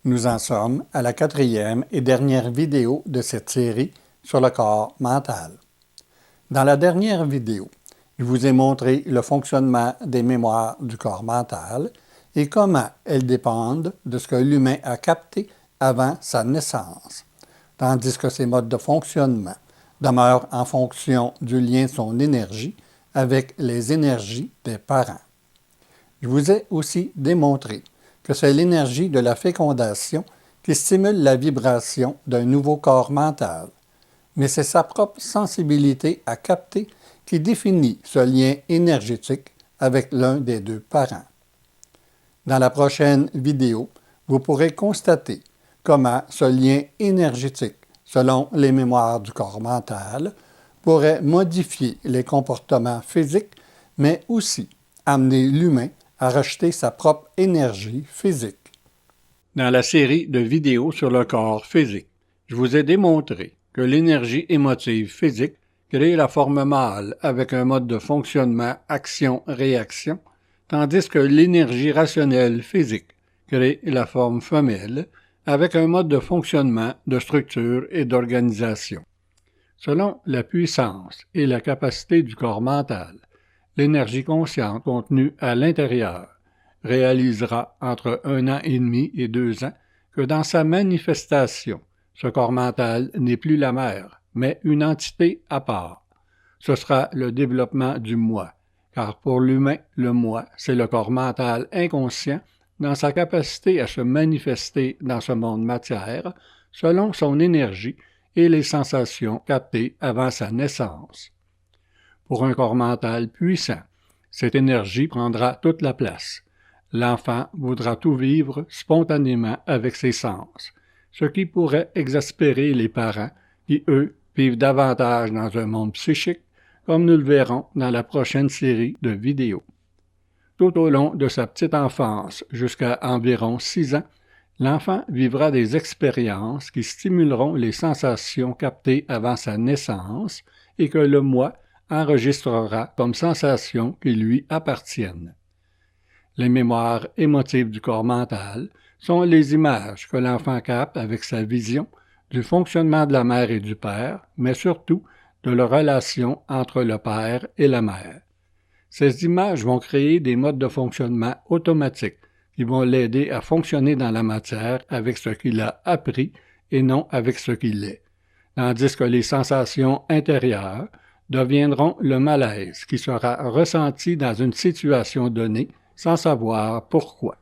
Nous en sommes à la quatrième et dernière vidéo de cette série sur le corps mental. Dans la dernière vidéo, je vous ai montré le fonctionnement des mémoires du corps mental et comment elles dépendent de ce que l'humain a capté avant sa naissance, tandis que ces modes de fonctionnement demeurent en fonction du lien de son énergie avec les énergies des parents. Je vous ai aussi démontré que c'est l'énergie de la fécondation qui stimule la vibration d'un nouveau corps mental, mais c'est sa propre sensibilité à capter qui définit ce lien énergétique avec l'un des deux parents. Dans la prochaine vidéo, vous pourrez constater comment ce lien énergétique, selon les mémoires du corps mental, pourrait modifier les comportements physiques, mais aussi amener l'humain à rejeter sa propre énergie physique. Dans la série de vidéos sur le corps physique, je vous ai démontré que l'énergie émotive physique crée la forme mâle avec un mode de fonctionnement action-réaction, tandis que l'énergie rationnelle physique crée la forme femelle avec un mode de fonctionnement de structure et d'organisation. Selon la puissance et la capacité du corps mental, l'énergie consciente contenue à l'intérieur réalisera entre 1 an et demi et 2 ans que dans sa manifestation, ce corps mental n'est plus la mère, mais une entité à part. Ce sera le développement du moi, car pour l'humain, le moi, c'est le corps mental inconscient dans sa capacité à se manifester dans ce monde matière selon son énergie et les sensations captées avant sa naissance. Pour un corps mental puissant, cette énergie prendra toute la place. L'enfant voudra tout vivre spontanément avec ses sens, ce qui pourrait exaspérer les parents qui, eux, vivent davantage dans un monde psychique, comme nous le verrons dans la prochaine série de vidéos. Tout au long de sa petite enfance jusqu'à environ 6 ans, l'enfant vivra des expériences qui stimuleront les sensations captées avant sa naissance et que le moi enregistrera comme sensations qui lui appartiennent. Les mémoires émotives du corps mental sont les images que l'enfant capte avec sa vision du fonctionnement de la mère et du père, mais surtout de la relation entre le père et la mère. Ces images vont créer des modes de fonctionnement automatiques qui vont l'aider à fonctionner dans la matière avec ce qu'il a appris et non avec ce qu'il est, tandis que les sensations intérieures deviendront le malaise qui sera ressenti dans une situation donnée sans savoir pourquoi.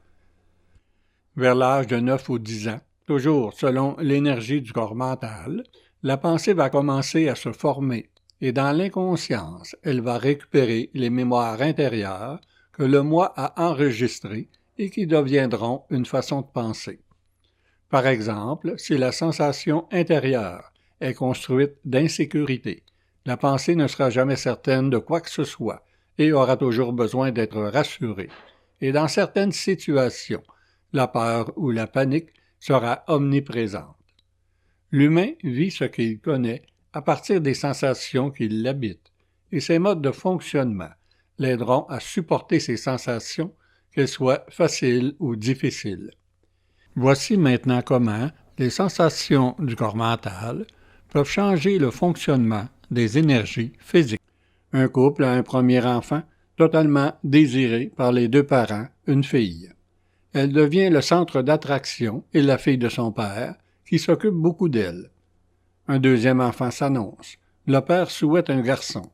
Vers l'âge de 9 ou 10 ans, toujours selon l'énergie du corps mental, la pensée va commencer à se former et dans l'inconscience, elle va récupérer les mémoires intérieures que le moi a enregistrées et qui deviendront une façon de penser. Par exemple, si la sensation intérieure est construite d'insécurité, la pensée ne sera jamais certaine de quoi que ce soit et aura toujours besoin d'être rassurée. Et dans certaines situations, la peur ou la panique sera omniprésente. L'humain vit ce qu'il connaît à partir des sensations qui l'habitent, et ces modes de fonctionnement l'aideront à supporter ces sensations, qu'elles soient faciles ou difficiles. Voici maintenant comment les sensations du corps mental peuvent changer le fonctionnement des énergies physiques. Un couple a un premier enfant totalement désiré par les deux parents, une fille. Elle devient le centre d'attraction et la fille de son père, qui s'occupe beaucoup d'elle. Un deuxième enfant s'annonce. Le père souhaite un garçon,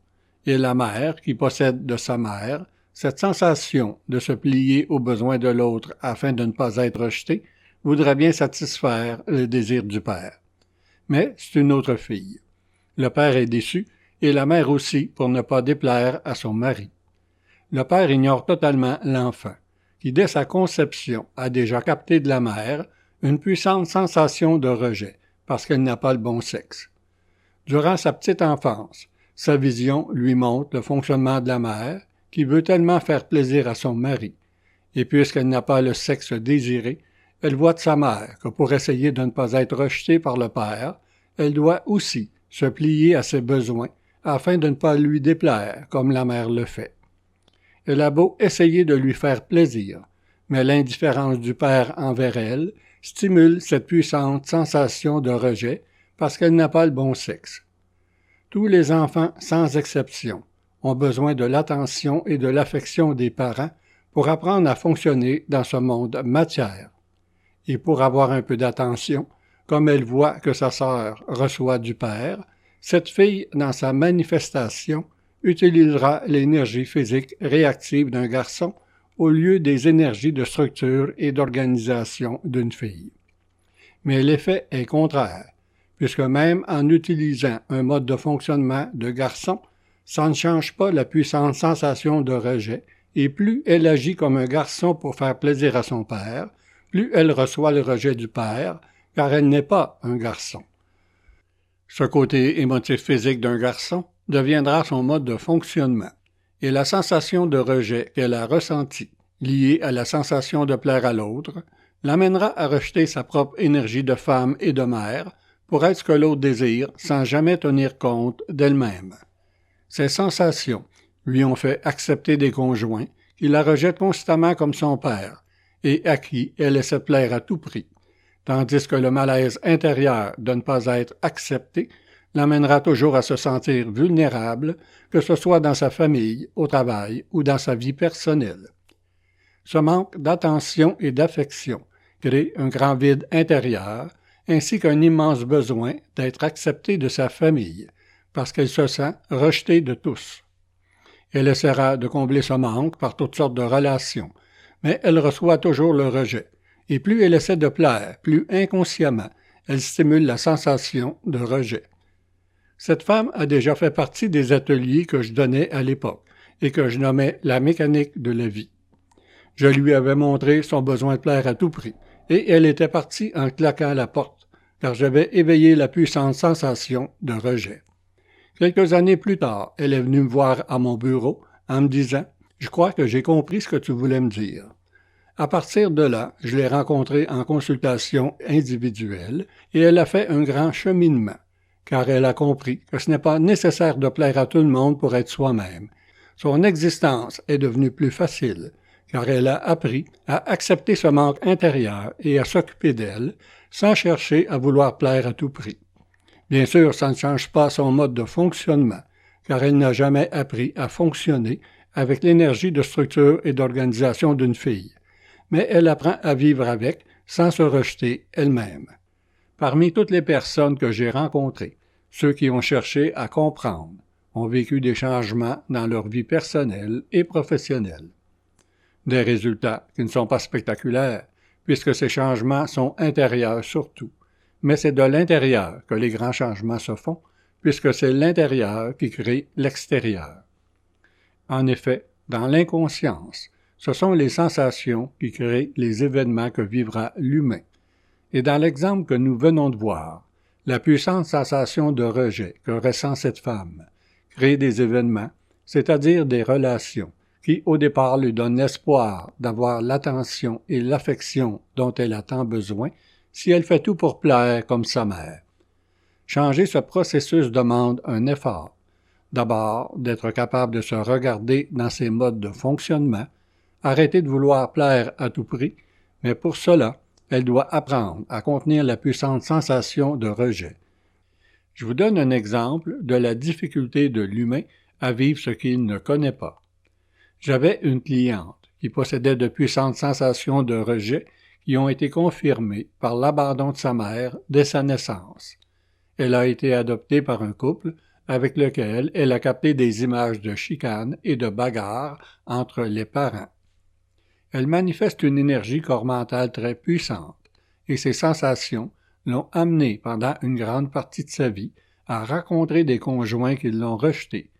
et la mère, qui possède de sa mère cette sensation de se plier aux besoins de l'autre afin de ne pas être rejetée, voudrait bien satisfaire le désir du père. Mais c'est une autre fille. Le père est déçu, et la mère aussi, pour ne pas déplaire à son mari. Le père ignore totalement l'enfant, qui dès sa conception a déjà capté de la mère une puissante sensation de rejet, parce qu'elle n'a pas le bon sexe. Durant sa petite enfance, sa vision lui montre le fonctionnement de la mère, qui veut tellement faire plaisir à son mari. Et puisqu'elle n'a pas le sexe désiré, elle voit de sa mère que pour essayer de ne pas être rejetée par le père, elle doit aussi se plier à ses besoins afin de ne pas lui déplaire comme la mère le fait. Elle a beau essayer de lui faire plaisir, mais l'indifférence du père envers elle stimule cette puissante sensation de rejet parce qu'elle n'a pas le bon sexe. Tous les enfants, sans exception, ont besoin de l'attention et de l'affection des parents pour apprendre à fonctionner dans ce monde matière. Et pour avoir un peu d'attention, comme elle voit que sa sœur reçoit du père, cette fille, dans sa manifestation, utilisera l'énergie physique réactive d'un garçon au lieu des énergies de structure et d'organisation d'une fille. Mais l'effet est contraire, puisque même en utilisant un mode de fonctionnement de garçon, ça ne change pas la puissante sensation de rejet, et plus elle agit comme un garçon pour faire plaisir à son père, plus elle reçoit le rejet du père, car elle n'est pas un garçon. Ce côté émotif physique d'un garçon deviendra son mode de fonctionnement, et la sensation de rejet qu'elle a ressentie, liée à la sensation de plaire à l'autre, l'amènera à rejeter sa propre énergie de femme et de mère pour être ce que l'autre désire sans jamais tenir compte d'elle-même. Ces sensations lui ont fait accepter des conjoints qui la rejettent constamment comme son père et à qui elle essaie de plaire à tout prix, tandis que le malaise intérieur de ne pas être accepté l'amènera toujours à se sentir vulnérable, que ce soit dans sa famille, au travail ou dans sa vie personnelle. Ce manque d'attention et d'affection crée un grand vide intérieur, ainsi qu'un immense besoin d'être acceptée de sa famille, parce qu'elle se sent rejetée de tous. Elle essaiera de combler ce manque par toutes sortes de relations, mais elle reçoit toujours le rejet, et plus elle essaie de plaire, plus inconsciemment, elle stimule la sensation de rejet. Cette femme a déjà fait partie des ateliers que je donnais à l'époque, et que je nommais la mécanique de la vie. Je lui avais montré son besoin de plaire à tout prix, et elle était partie en claquant la porte, car j'avais éveillé la puissante sensation de rejet. Quelques années plus tard, elle est venue me voir à mon bureau en me disant « Je crois que j'ai compris ce que tu voulais me dire ». À partir de là, je l'ai rencontrée en consultation individuelle et elle a fait un grand cheminement, car elle a compris que ce n'est pas nécessaire de plaire à tout le monde pour être soi-même. Son existence est devenue plus facile, car elle a appris à accepter ce manque intérieur et à s'occuper d'elle, sans chercher à vouloir plaire à tout prix. Bien sûr, ça ne change pas son mode de fonctionnement, car elle n'a jamais appris à fonctionner avec l'énergie de structure et d'organisation d'une fille, mais elle apprend à vivre avec sans se rejeter elle-même. Parmi toutes les personnes que j'ai rencontrées, ceux qui ont cherché à comprendre ont vécu des changements dans leur vie personnelle et professionnelle. Des résultats qui ne sont pas spectaculaires, puisque ces changements sont intérieurs surtout, mais c'est de l'intérieur que les grands changements se font, puisque c'est l'intérieur qui crée l'extérieur. En effet, dans l'inconscience, ce sont les sensations qui créent les événements que vivra l'humain. Et dans l'exemple que nous venons de voir, la puissante sensation de rejet que ressent cette femme crée des événements, c'est-à-dire des relations, qui au départ lui donnent l'espoir d'avoir l'attention et l'affection dont elle a tant besoin si elle fait tout pour plaire comme sa mère. Changer ce processus demande un effort. D'abord, d'être capable de se regarder dans ses modes de fonctionnement, arrêter de vouloir plaire à tout prix, mais pour cela, elle doit apprendre à contenir la puissante sensation de rejet. Je vous donne un exemple de la difficulté de l'humain à vivre ce qu'il ne connaît pas. J'avais une cliente qui possédait de puissantes sensations de rejet qui ont été confirmées par l'abandon de sa mère dès sa naissance. Elle a été adoptée par un couple avec lequel elle a capté des images de chicane et de bagarres entre les parents. Elle manifeste une énergie corps mentale très puissante, et ses sensations l'ont amenée pendant une grande partie de sa vie à rencontrer des conjoints qui l'ont rejetée,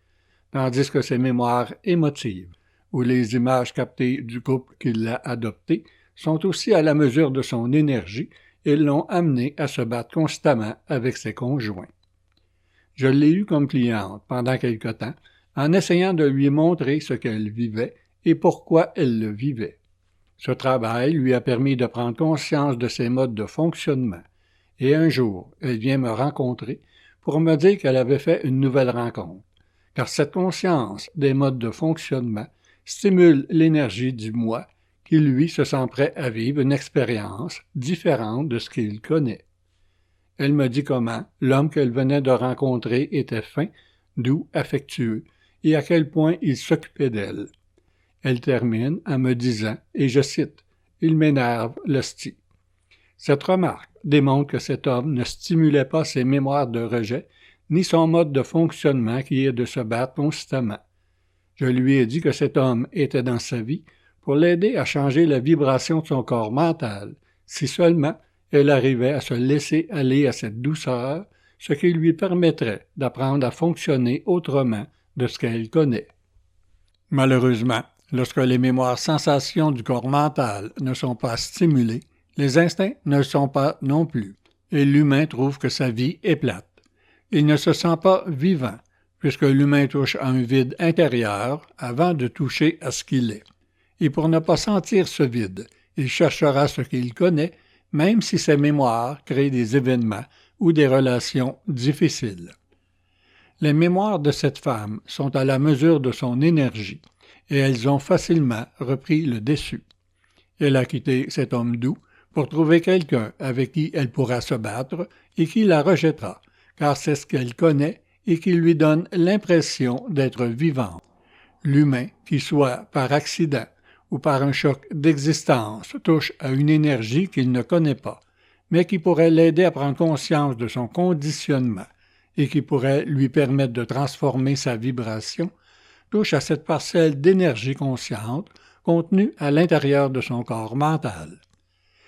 tandis que ses mémoires émotives, ou les images captées du couple qui l'a adoptée, sont aussi à la mesure de son énergie et l'ont amenée à se battre constamment avec ses conjoints. Je l'ai eue comme cliente pendant quelque temps, en essayant de lui montrer ce qu'elle vivait et pourquoi elle le vivait. Ce travail lui a permis de prendre conscience de ses modes de fonctionnement, et un jour, elle vient me rencontrer pour me dire qu'elle avait fait une nouvelle rencontre, car cette conscience des modes de fonctionnement stimule l'énergie du moi qui lui se sent prêt à vivre une expérience différente de ce qu'il connaît. Elle me dit comment l'homme qu'elle venait de rencontrer était fin, doux, affectueux, et à quel point il s'occupait d'elle. Elle termine en me disant, et je cite, « Il m'énerve, l'hostie ». Cette remarque démontre que cet homme ne stimulait pas ses mémoires de rejet, ni son mode de fonctionnement qui est de se battre constamment. Je lui ai dit que cet homme était dans sa vie pour l'aider à changer la vibration de son corps mental, si seulement elle arrivait à se laisser aller à cette douceur, ce qui lui permettrait d'apprendre à fonctionner autrement de ce qu'elle connaît. Malheureusement, lorsque les mémoires sensations du corps mental ne sont pas stimulées, les instincts ne le sont pas non plus, et l'humain trouve que sa vie est plate. Il ne se sent pas vivant, puisque l'humain touche à un vide intérieur avant de toucher à ce qu'il est. Et pour ne pas sentir ce vide, il cherchera ce qu'il connaît, même si ses mémoires créent des événements ou des relations difficiles. Les mémoires de cette femme sont à la mesure de son énergie, et elles ont facilement repris le dessus. Elle a quitté cet homme doux pour trouver quelqu'un avec qui elle pourra se battre et qui la rejettera, car c'est ce qu'elle connaît et qui lui donne l'impression d'être vivante. L'humain, qui soit par accident ou par un choc d'existence, touche à une énergie qu'il ne connaît pas, mais qui pourrait l'aider à prendre conscience de son conditionnement et qui pourrait lui permettre de transformer sa vibration, touche à cette parcelle d'énergie consciente contenue à l'intérieur de son corps mental.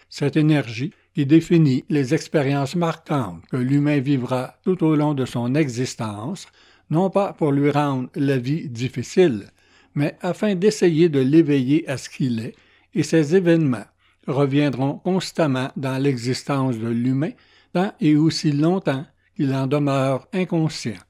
Cette énergie qui définit les expériences marquantes que l'humain vivra tout au long de son existence, non pas pour lui rendre la vie difficile, mais afin d'essayer de l'éveiller à ce qu'il est, et ces événements reviendront constamment dans l'existence de l'humain tant et aussi longtemps qu'il en demeure inconscient.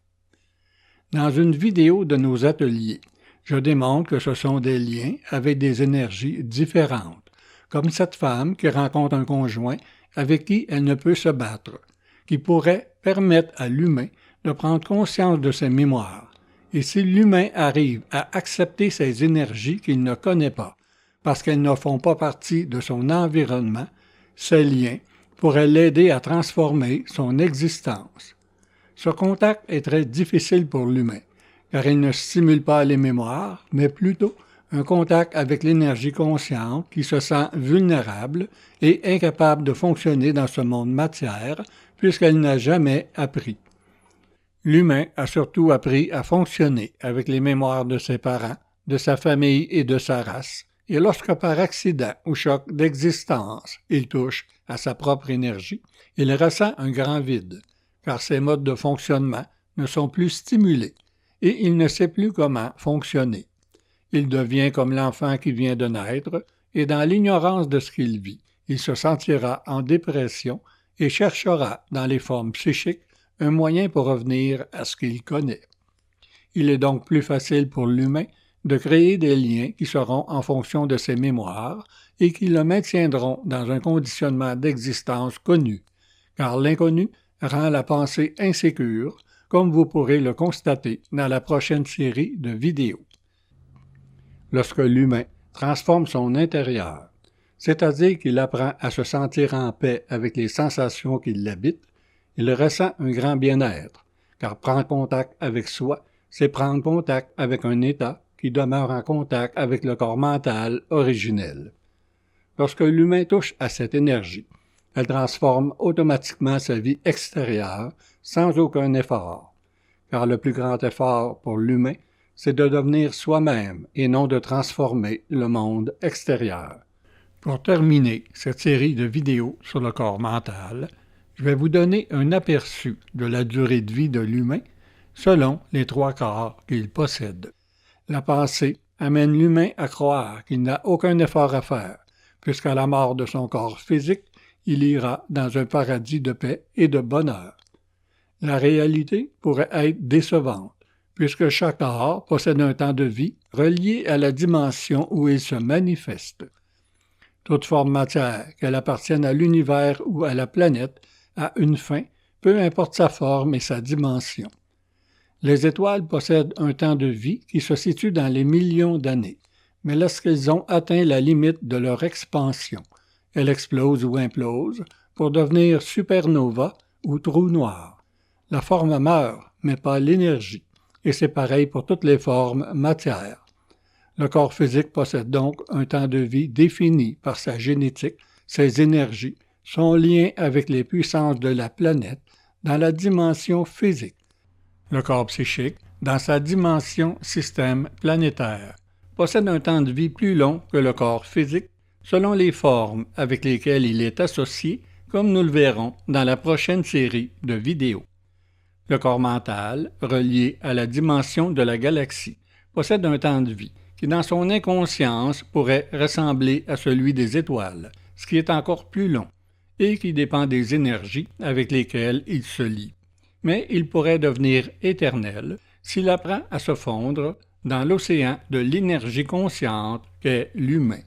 Dans une vidéo de nos ateliers, je démontre que ce sont des liens avec des énergies différentes, comme cette femme qui rencontre un conjoint avec qui elle ne peut se battre, qui pourrait permettre à l'humain de prendre conscience de ses mémoires. Et si l'humain arrive à accepter ces énergies qu'il ne connaît pas, parce qu'elles ne font pas partie de son environnement, ces liens pourraient l'aider à transformer son existence. Ce contact est très difficile pour l'humain, car il ne stimule pas les mémoires, mais plutôt un contact avec l'énergie consciente qui se sent vulnérable et incapable de fonctionner dans ce monde matière puisqu'elle n'a jamais appris. L'humain a surtout appris à fonctionner avec les mémoires de ses parents, de sa famille et de sa race, et lorsque par accident ou choc d'existence il touche à sa propre énergie, il ressent un grand vide, car ses modes de fonctionnement ne sont plus stimulés et il ne sait plus comment fonctionner. Il devient comme l'enfant qui vient de naître, et dans l'ignorance de ce qu'il vit, il se sentira en dépression et cherchera, dans les formes psychiques, un moyen pour revenir à ce qu'il connaît. Il est donc plus facile pour l'humain de créer des liens qui seront en fonction de ses mémoires et qui le maintiendront dans un conditionnement d'existence connu, car l'inconnu rend la pensée insécure, comme vous pourrez le constater dans la prochaine série de vidéos. Lorsque l'humain transforme son intérieur, c'est-à-dire qu'il apprend à se sentir en paix avec les sensations qui l'habitent, il ressent un grand bien-être, car prendre contact avec soi, c'est prendre contact avec un état qui demeure en contact avec le corps mental originel. Lorsque l'humain touche à cette énergie, elle transforme automatiquement sa vie extérieure sans aucun effort, car le plus grand effort pour l'humain, c'est de devenir soi-même et non de transformer le monde extérieur. Pour terminer cette série de vidéos sur le corps mental, je vais vous donner un aperçu de la durée de vie de l'humain selon les 3 corps qu'il possède. La pensée amène l'humain à croire qu'il n'a aucun effort à faire, puisqu'à la mort de son corps physique, il ira dans un paradis de paix et de bonheur. La réalité pourrait être décevante, puisque chaque corps possède un temps de vie relié à la dimension où il se manifeste. Toute forme matière, qu'elle appartienne à l'univers ou à la planète, a une fin, peu importe sa forme et sa dimension. Les étoiles possèdent un temps de vie qui se situe dans les millions d'années, mais lorsqu'ils ont atteint la limite de leur expansion, elles explosent ou implosent pour devenir supernova ou trous noirs. La forme meurt, mais pas l'énergie, et c'est pareil pour toutes les formes matière. Le corps physique possède donc un temps de vie défini par sa génétique, ses énergies, son lien avec les puissances de la planète dans la dimension physique. Le corps psychique, dans sa dimension système planétaire, possède un temps de vie plus long que le corps physique selon les formes avec lesquelles il est associé, comme nous le verrons dans la prochaine série de vidéos. Le corps mental, relié à la dimension de la galaxie, possède un temps de vie qui, dans son inconscience, pourrait ressembler à celui des étoiles, ce qui est encore plus long, et qui dépend des énergies avec lesquelles il se lie. Mais il pourrait devenir éternel s'il apprend à se fondre dans l'océan de l'énergie consciente qu'est l'humain.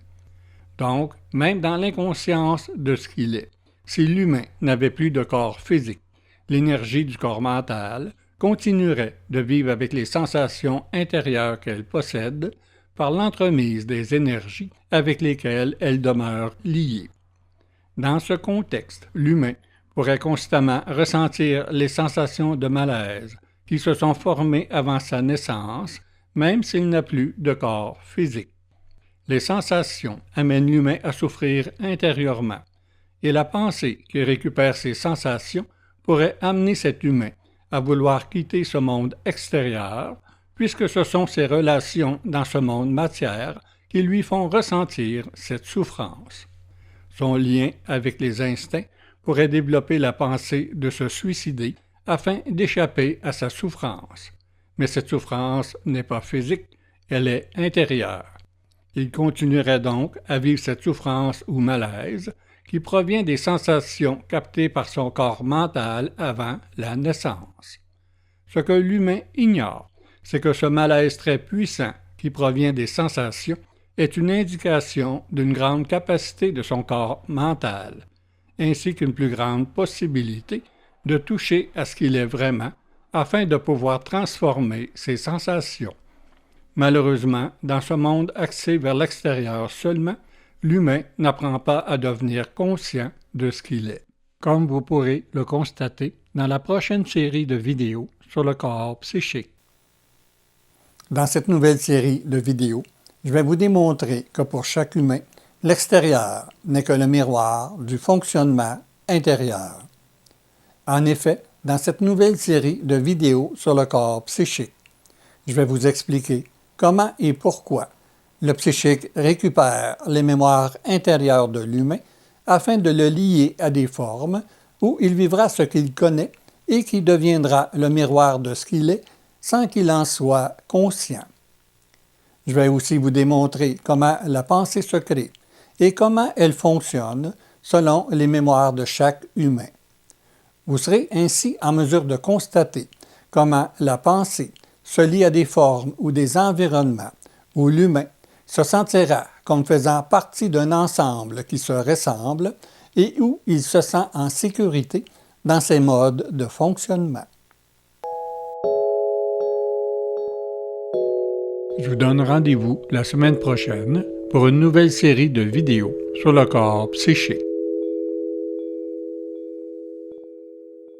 Donc, même dans l'inconscience de ce qu'il est, si l'humain n'avait plus de corps physique, l'énergie du corps mental continuerait de vivre avec les sensations intérieures qu'elle possède par l'entremise des énergies avec lesquelles elle demeure liée. Dans ce contexte, l'humain pourrait constamment ressentir les sensations de malaise qui se sont formées avant sa naissance, même s'il n'a plus de corps physique. Les sensations amènent l'humain à souffrir intérieurement, et la pensée qui récupère ces sensations pourrait amener cet humain à vouloir quitter ce monde extérieur, puisque ce sont ses relations dans ce monde matière qui lui font ressentir cette souffrance. Son lien avec les instincts pourrait développer la pensée de se suicider afin d'échapper à sa souffrance. Mais cette souffrance n'est pas physique, elle est intérieure. Il continuerait donc à vivre cette souffrance ou malaise qui provient des sensations captées par son corps mental avant la naissance. Ce que l'humain ignore, c'est que ce malaise très puissant qui provient des sensations est une indication d'une grande capacité de son corps mental, ainsi qu'une plus grande possibilité de toucher à ce qu'il est vraiment afin de pouvoir transformer ses sensations. Malheureusement, dans ce monde axé vers l'extérieur seulement, l'humain n'apprend pas à devenir conscient de ce qu'il est, comme vous pourrez le constater dans la prochaine série de vidéos sur le corps psychique. Dans cette nouvelle série de vidéos, je vais vous démontrer que pour chaque humain, l'extérieur n'est que le miroir du fonctionnement intérieur. En effet, dans cette nouvelle série de vidéos sur le corps psychique, je vais vous expliquer comment et pourquoi le psychique récupère les mémoires intérieures de l'humain afin de le lier à des formes où il vivra ce qu'il connaît et qui deviendra le miroir de ce qu'il est sans qu'il en soit conscient. Je vais aussi vous démontrer comment la pensée se crée et comment elle fonctionne selon les mémoires de chaque humain. Vous serez ainsi en mesure de constater comment la pensée se lie à des formes ou des environnements où l'humain se sentira comme faisant partie d'un ensemble qui se ressemble et où il se sent en sécurité dans ses modes de fonctionnement. Je vous donne rendez-vous la semaine prochaine pour une nouvelle série de vidéos sur le corps psychique.